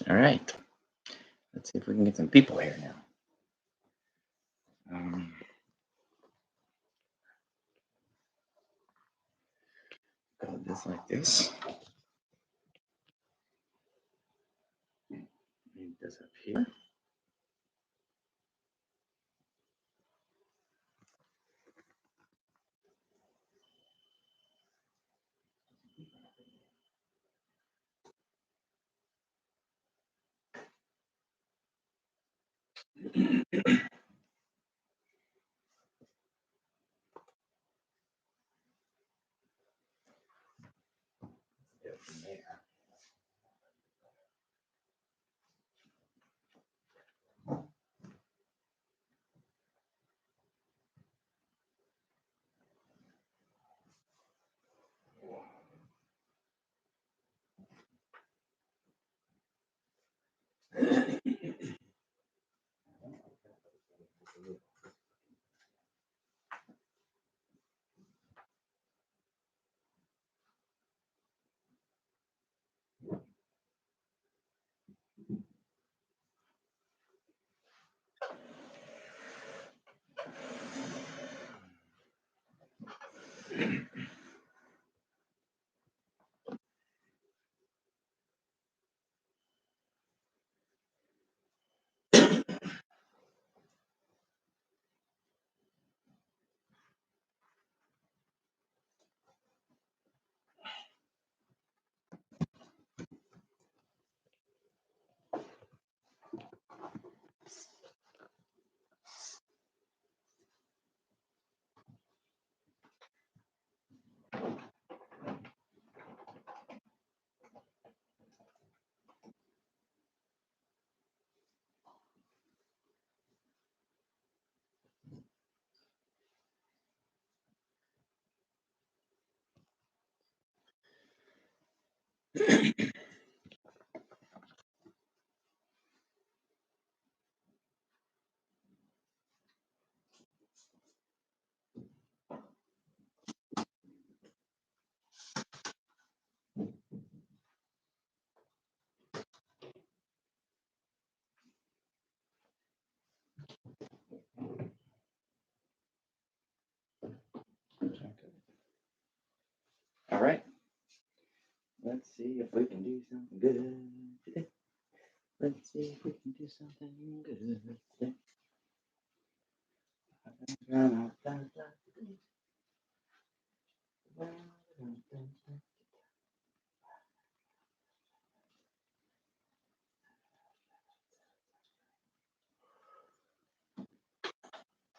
All right. Let's see if we can get some people here now. Go this like this. Move this up here. Go from there. All right. Let's see if we can do something good today. Let's see if we can do something good today.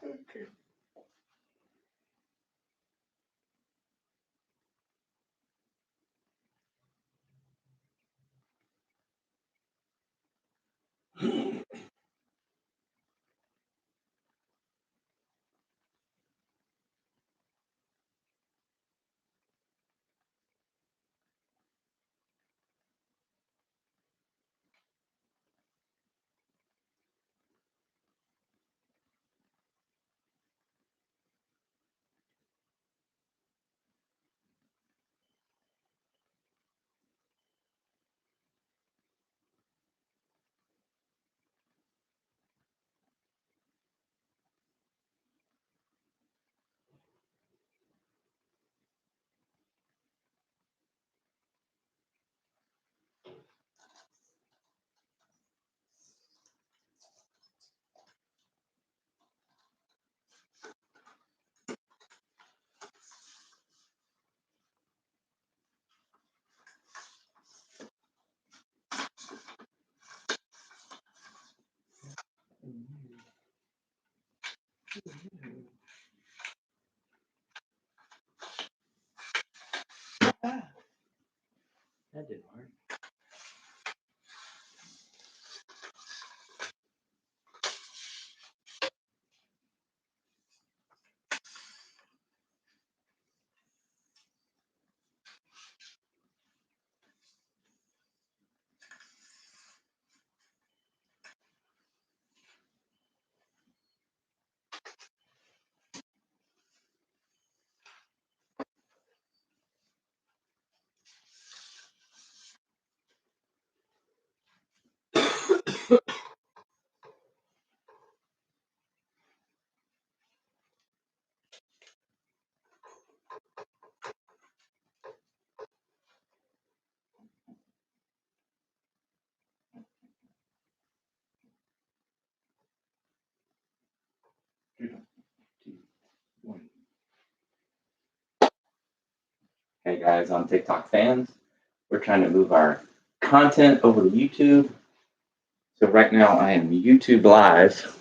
Okay. Ah, that didn't work. Hey guys, on TikTok fans, we're trying to move our content over to YouTube. So right now I am YouTube Live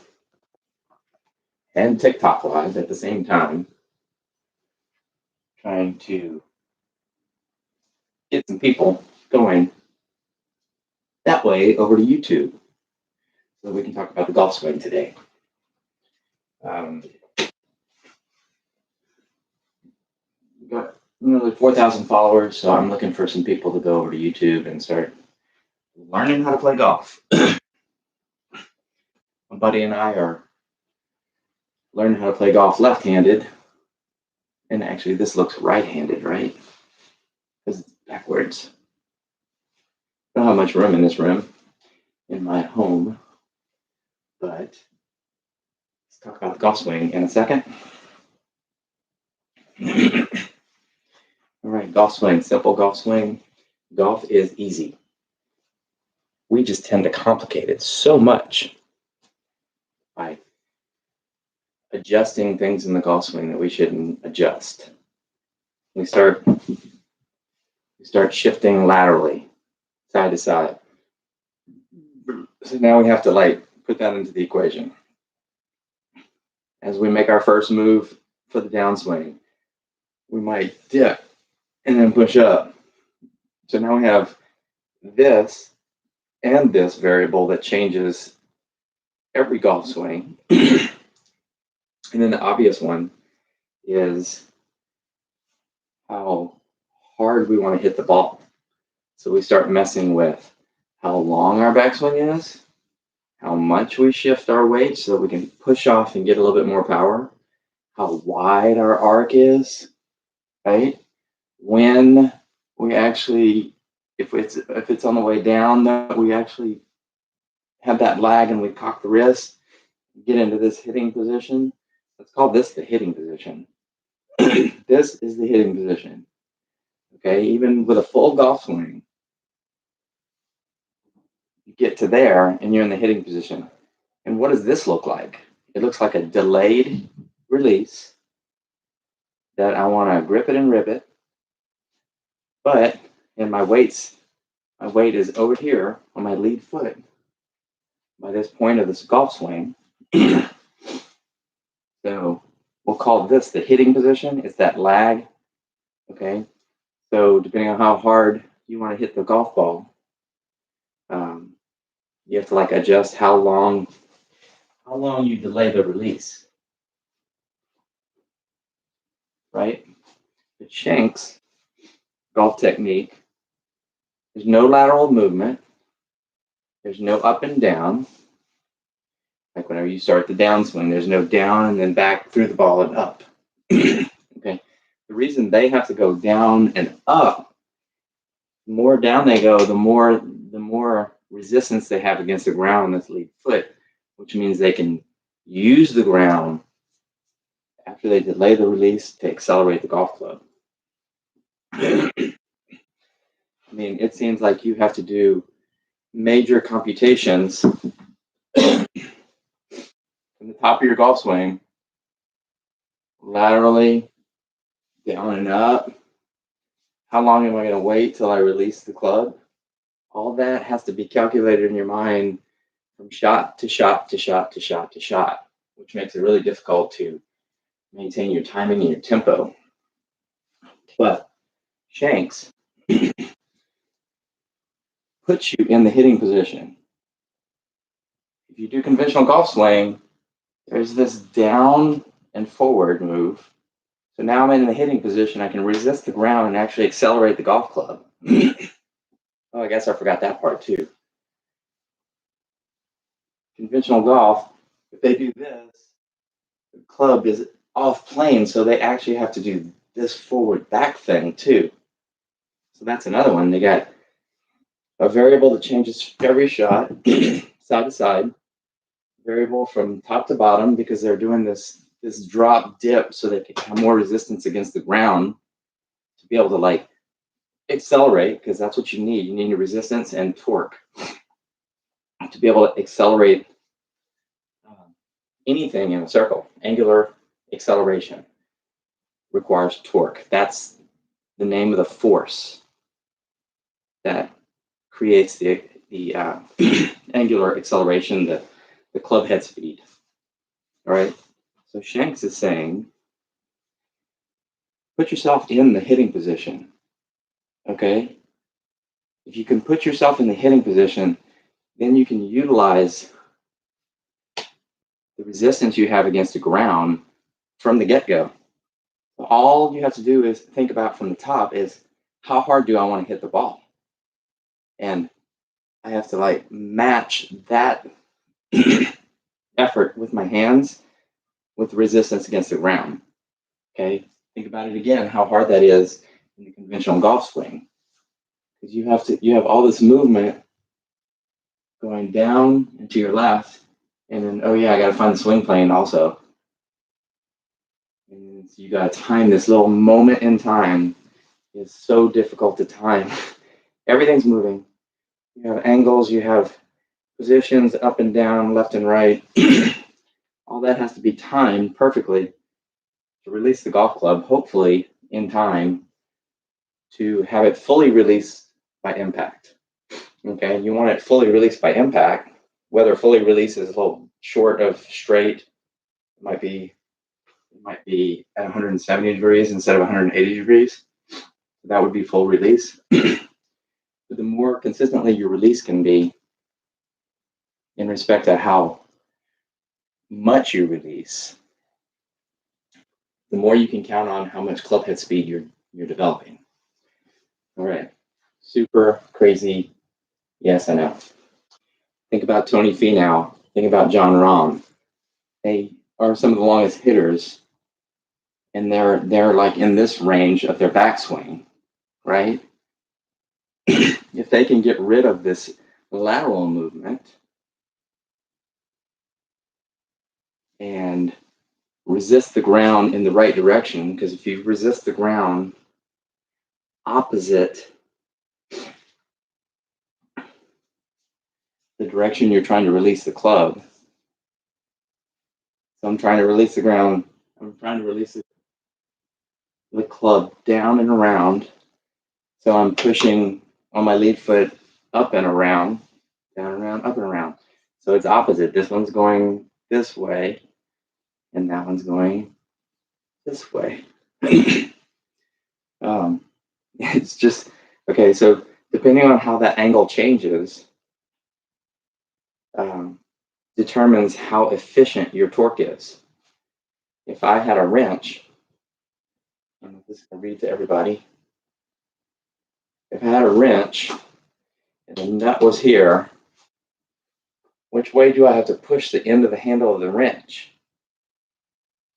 and TikTok Live at the same time, trying to get some people going that way over to YouTube so we can talk about the golf swing today. We've got nearly 4,000 followers, so I'm looking for some people to go over to YouTube and start learning how to play golf. My buddy and I are learning how to play golf left-handed, and actually this looks right-handed, right? Because it's backwards. I don't have much room in this room in my home, but let's talk about the golf swing in a second. All right, golf swing, simple golf swing. Golf is easy. We just tend to complicate it so much by adjusting things in the golf swing that we shouldn't adjust. We start shifting laterally, side to side. So now we have to put that into the equation. As we make our first move for the downswing, we might dip and then push up. So now we have this and this variable that changes every golf swing. And then the obvious one is how hard we want to hit the ball. So we start messing with how long our backswing is, how much we shift our weight so that we can push off and get a little bit more power, how wide our arc is, right? When we actually, if it's on the way down, that we actually have that lag and we cock the wrist, get into this hitting position. Let's call this the hitting position. This is the hitting position. Okay, even with a full golf swing, you get to there and you're in the hitting position. And what does this look like? It looks like a delayed release that I want to grip it and rip it. But in my weight is over here on my lead foot by this point of this golf swing. So we'll call this the hitting position. It's that lag. Okay. So depending on how hard you want to hit the golf ball, you have to adjust how long you delay the release. Right? The Shanks golf technique, there's no lateral movement. There's no up and down. Like whenever you start the downswing, there's no down and then back through the ball and up. Okay. The reason they have to go down and up, the more down they go, the more resistance they have against the ground on this lead foot, which means they can use the ground after they delay the release to accelerate the golf club. I mean, it seems like you have to do major computations from the top of your golf swing, laterally, down and up. How long am I going to wait till I release the club? All that has to be calculated in your mind from shot to shot to shot to shot to shot, which makes it really difficult to maintain your timing and your tempo. But Shanks puts you in the hitting position. If you do conventional golf swing, there's this down and forward move. So now I'm in the hitting position. I can resist the ground and actually accelerate the golf club. Oh, I guess I forgot that part too. Conventional golf, if they do this, the club is off plane, so they actually have to do this forward back thing too. So that's another one. They got a variable that changes every shot, side to side, variable from top to bottom because they're doing this drop dip so they can have more resistance against the ground to be able to accelerate, because that's what you need. You need your resistance and torque to be able to accelerate anything in a circle. Angular acceleration requires torque. That's the name of the force that creates the angular acceleration, the club head speed. All right. So Shanks is saying, put yourself in the hitting position. Okay. If you can put yourself in the hitting position, then you can utilize the resistance you have against the ground from the get-go. All you have to do is think about from the top is, how hard do I want to hit the ball? And I have to like match that effort with my hands with the resistance against the ground. Okay, think about it again, how hard that is in the conventional golf swing. Because you have all this movement going down and to your left, and then, oh yeah, I got to find the swing plane also. And so you got to time this little moment in time. Is so difficult to time. Everything's moving. You have angles, you have positions up and down, left and right. All that has to be timed perfectly to release the golf club, hopefully in time to have it fully released by impact. Okay, you want it fully released by impact. Whether fully released is a little short of straight, it might be at 170 degrees instead of 180 degrees. That would be full release. But the more consistently your release can be in respect to how much you release, the more you can count on how much club head speed you're developing. All right, super crazy. Yes, I know. Think about Tony Finau. Think about Jon Rahm. They are some of the longest hitters, and they're like in this range of their backswing, right? If they can get rid of this lateral movement and resist the ground in the right direction, because if you resist the ground opposite the direction you're trying to release the club. So I'm trying to release the ground. I'm trying to release the club down and around. So I'm pushing on my lead foot up and around, down and around, up and around. So it's opposite. This one's going this way, and that one's going this way. It's just, okay, so depending on how that angle changes, determines how efficient your torque is. If I had a wrench, I don't know if this can read to everybody. If I had a wrench and the nut was here, which way do I have to push the end of the handle of the wrench?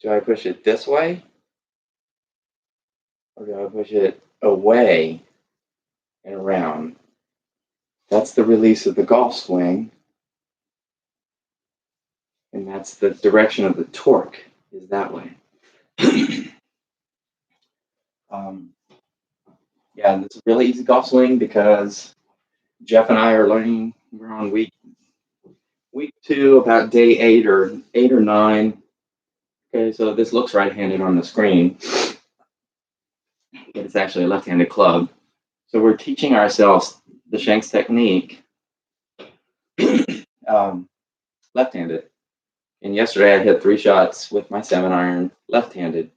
Do I push it this way? Or do I push it away and around? That's the release of the golf swing. And that's the direction of the torque, is that way. Yeah, it's a really easy golf swing because Jeff and I are learning. We're on week 2, about day 8 or 9. Okay, so this looks right-handed on the screen, but it's actually a left-handed club. So we're teaching ourselves the Shanks technique left-handed. And yesterday I hit 3 shots with my 7-iron left-handed,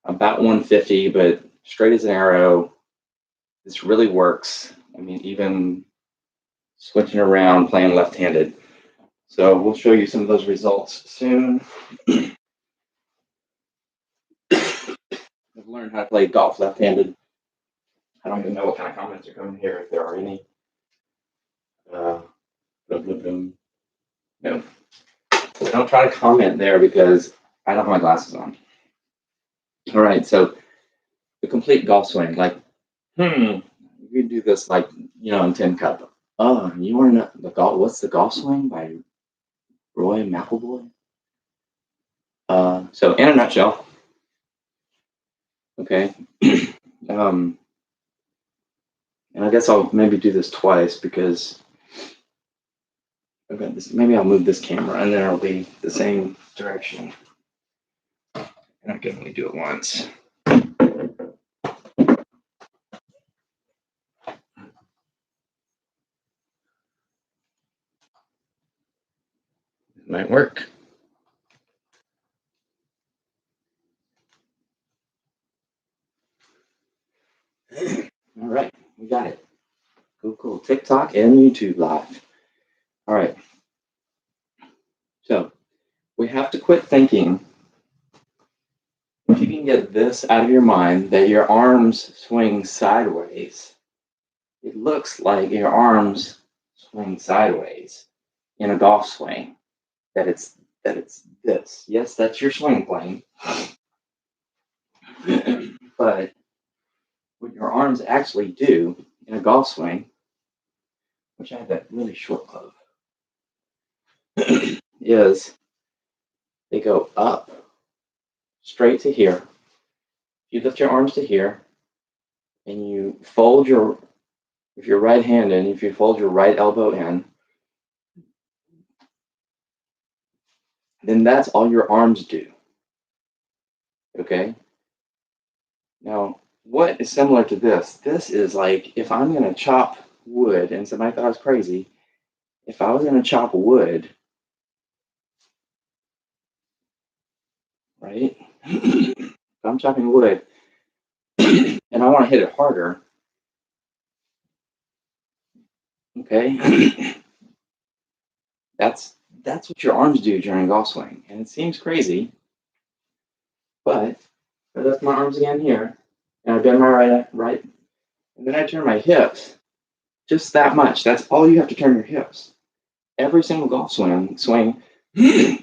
about 150, but straight as an arrow. This really works. I mean, even switching around, playing left-handed. So we'll show you some of those results soon. I've learned how to play golf left-handed. I don't even know what kind of comments are coming here, if there are any. No. Don't try to comment there because I don't have my glasses on. All right, so the complete golf swing, like, you can do this like, in Tin Cup. Oh, you want to know what's the golf swing by Roy McIlroy? So in a nutshell, okay, and I guess I'll maybe do this twice because okay, maybe I'll move this camera and then it'll be the same direction. And I can only do it once. might work. All right, we got it. Cool. TikTok and YouTube Live. All right. So we have to quit thinking. If you can get this out of your mind, that your arms swing sideways, it looks like your arms swing sideways in a golf swing. That it's this. Yes, that's your swing plane. But what your arms actually do in a golf swing, which I have that really short club, is they go up straight to here. You lift your arms to here and you fold your, if you're right-handed, if you fold your right elbow in, then that's all your arms do. Okay? Now, what is similar to this? This is like if I'm going to chop wood, and somebody thought I was crazy, if I was going to chop wood, right? If I'm chopping wood and I want to hit it harder, okay? That's what your arms do during a golf swing. And it seems crazy, but I lift my arms again here, and I bend my right, and then I turn my hips just that much. That's all you have to turn your hips. Every single golf swing,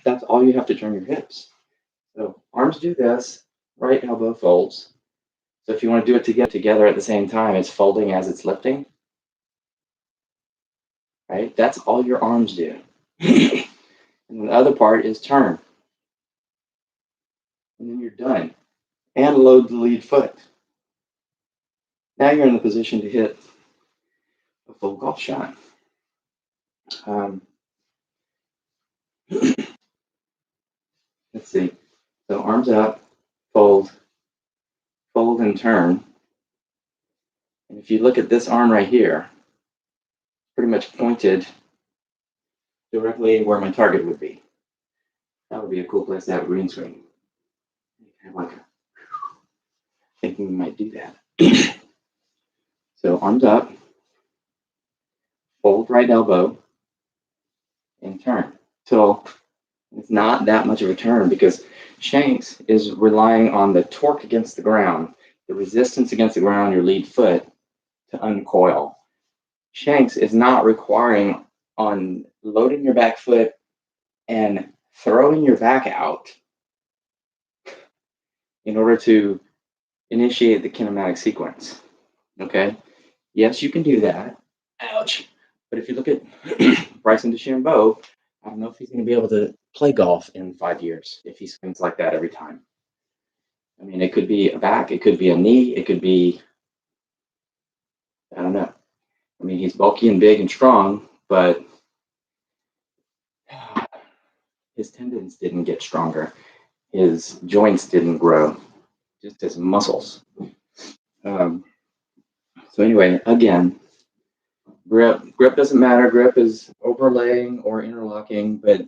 that's all you have to turn your hips. So arms do this, right elbow folds. So if you want to do it together at the same time, it's folding as it's lifting. Right? That's all your arms do. And the other part is turn. And then you're done. And load the lead foot. Now you're in the position to hit a full golf shot. Let's see. So arms up, fold, fold and turn. And if you look at this arm right here, pretty much pointed directly where my target would be. That would be a cool place to have a green screen. Kind of like thinking we might do that. So arms up, fold right elbow, and turn. So it's not that much of a turn because Shanks is relying on the torque against the ground, the resistance against the ground, your lead foot to uncoil. Shanks is not requiring on loading your back foot and throwing your back out in order to initiate the kinematic sequence. Okay? Yes, you can do that. Ouch. But if you look at Bryson DeChambeau, I don't know if he's going to be able to play golf in 5 years if he swings like that every time. I mean, it could be a back, it could be a knee, it could be, I don't know. I mean, he's bulky and big and strong, but his tendons didn't get stronger. His joints didn't grow, just his muscles. So anyway, again, grip doesn't matter. Grip is overlaying or interlocking, but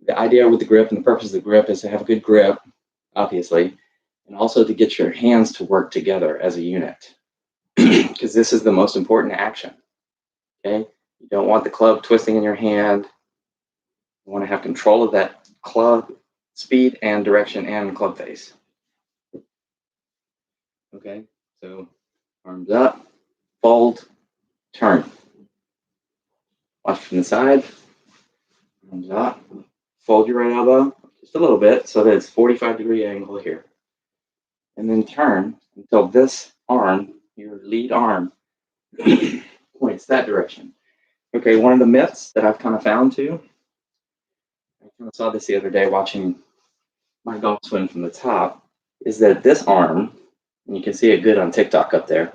the idea with the grip and the purpose of the grip is to have a good grip, obviously, and also to get your hands to work together as a unit, because this is the most important action. Okay, you don't want the club twisting in your hand. You want to have control of that club speed and direction and club face. Okay, so arms up, fold, turn. Watch from the side. Arms up, fold your right elbow just a little bit so that it's 45-degree angle here. And then turn until this arm, your lead arm, points that direction. Okay, one of the myths that I've kind of found too, I kind of saw this the other day watching my golf swing from the top, is that this arm, and you can see it good on TikTok up there,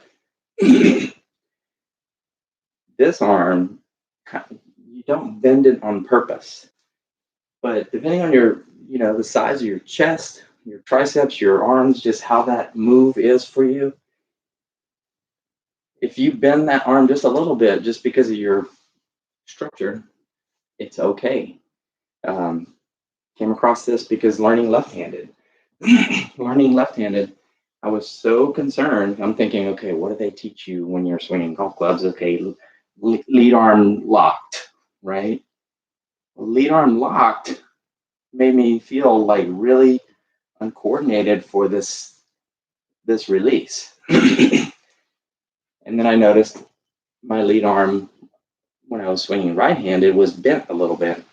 this arm, you don't bend it on purpose. But depending on your, the size of your chest, your triceps, your arms, just how that move is for you, if you bend that arm just a little bit, just because of your structure, it's okay. Came across this because learning left-handed, learning left-handed, I was so concerned. I'm thinking, okay, what do they teach you when you're swinging golf clubs? Okay, lead arm locked, right? Lead arm locked made me feel like really uncoordinated for this release. And then I noticed my lead arm when I was swinging right-handed was bent a little bit.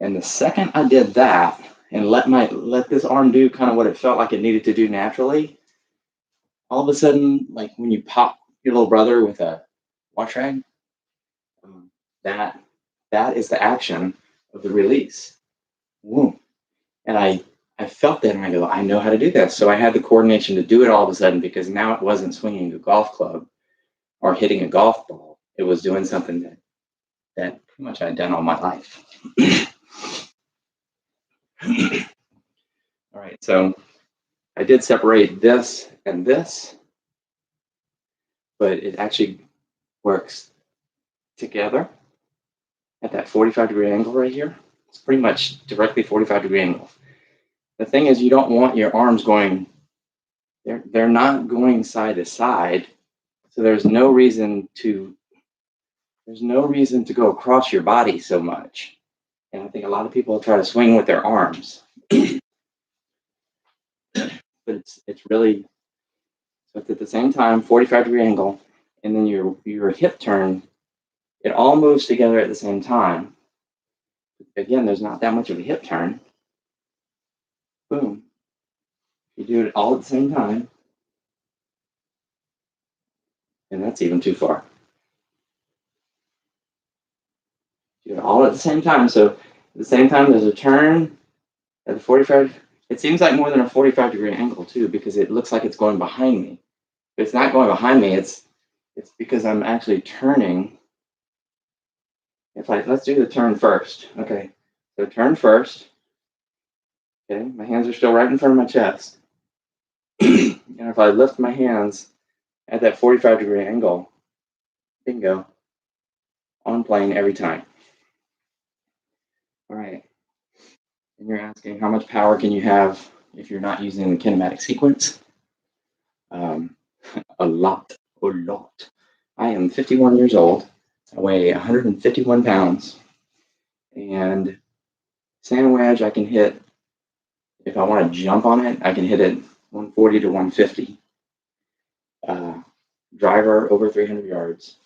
And the second I did that and let this arm do kind of what it felt like it needed to do naturally, all of a sudden, like when you pop your little brother with a wash rag, that that is the action of the release. Woo. And I felt that and I go, I know how to do this. So I had the coordination to do it all of a sudden because now it wasn't swinging a golf club or hitting a golf ball. It was doing something that pretty much I'd done all my life. All right, so I did separate this and this, but it actually works together at that 45-degree angle right here. It's pretty much directly 45-degree angle. The thing is, you don't want your arms going, they're not going side to side, so there's no reason to go across your body so much. And I think a lot of people try to swing with their arms. But it's really, so it's at the same time, 45-degree angle, and then your hip turn, it all moves together at the same time. Again, there's not that much of a hip turn. Boom. You do it all at the same time, and that's even too far. Do it all at the same time. So at the same time, there's a turn at the 45. It seems like more than a 45-degree angle too, because it looks like it's going behind me. If it's not going behind me, it's because I'm actually turning. Let's do the turn first. Okay, so turn first. Okay, my hands are still right in front of my chest. And if I lift my hands at that 45-degree angle, bingo, on plane every time. All right. And you're asking how much power can you have if you're not using the kinematic sequence? A lot. I am 51 years old. I weigh 151 pounds. And sand wedge, I can hit, if I want to jump on it, I can hit it 140 to 150. Driver over 300 yards.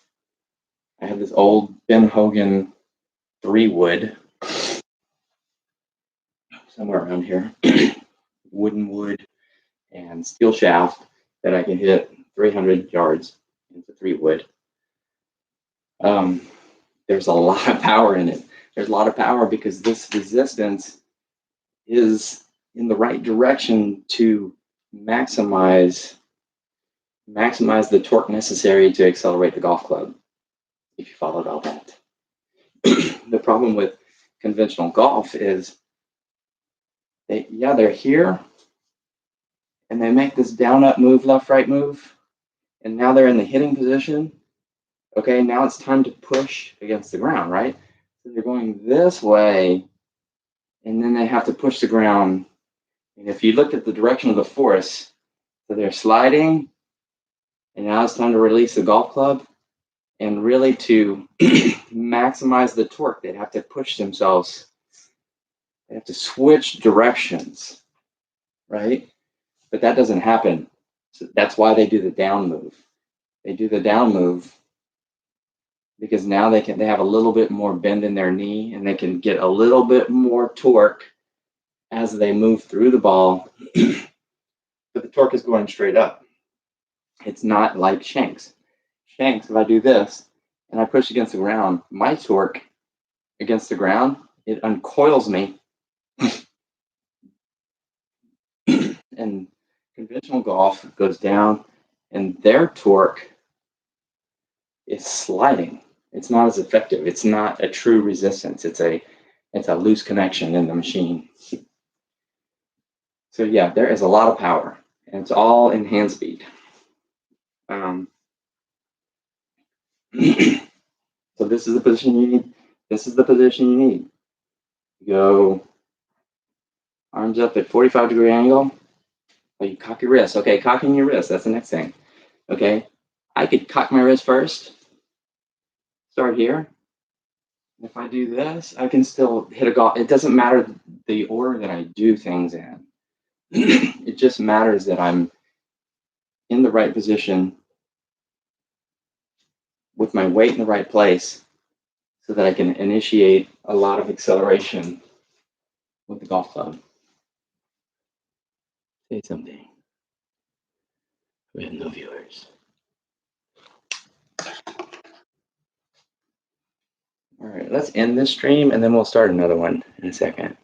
I have this old Ben Hogan 3-wood somewhere around here, wooden wood and steel shaft that I can hit 300 yards into 3-wood. There's a lot of power in it. There's a lot of power because this resistance is in the right direction to maximize the torque necessary to accelerate the golf club, if you followed all that. The problem with conventional golf is they're here and they make this down up move, left right move, and now they're in the hitting position. Okay, now it's time to push against the ground, right? So they're going this way, and then they have to push the ground. And if you look at the direction of the force, so they're sliding, and now it's time to release the golf club. And really to maximize the torque, they have to push themselves. They have to switch directions, right? But that doesn't happen. So that's why they do the down move. They do the down move because now they have a little bit more bend in their knee and they can get a little bit more torque as they move through the ball. But the torque is going straight up. It's not like Shanks. Shanks, if I do this and I push against the ground, my torque against the ground, it uncoils me. And conventional golf goes down and their torque is sliding. It's not as effective. It's not a true resistance. It's a loose connection in the machine. So yeah, there is a lot of power, and it's all in hand speed. So this is the position you need. This is the position you need. Go arms up at 45-degree angle. Oh, you cock your wrist. Okay, cocking your wrist. That's the next thing. Okay, I could cock my wrist first. Start here. If I do this, I can still hit a golf. It doesn't matter the order that I do things in. It just matters that I'm in the right position with my weight in the right place so that I can initiate a lot of acceleration with the golf club. Say something. We have no viewers. All right, let's end this stream and then we'll start another one in a second.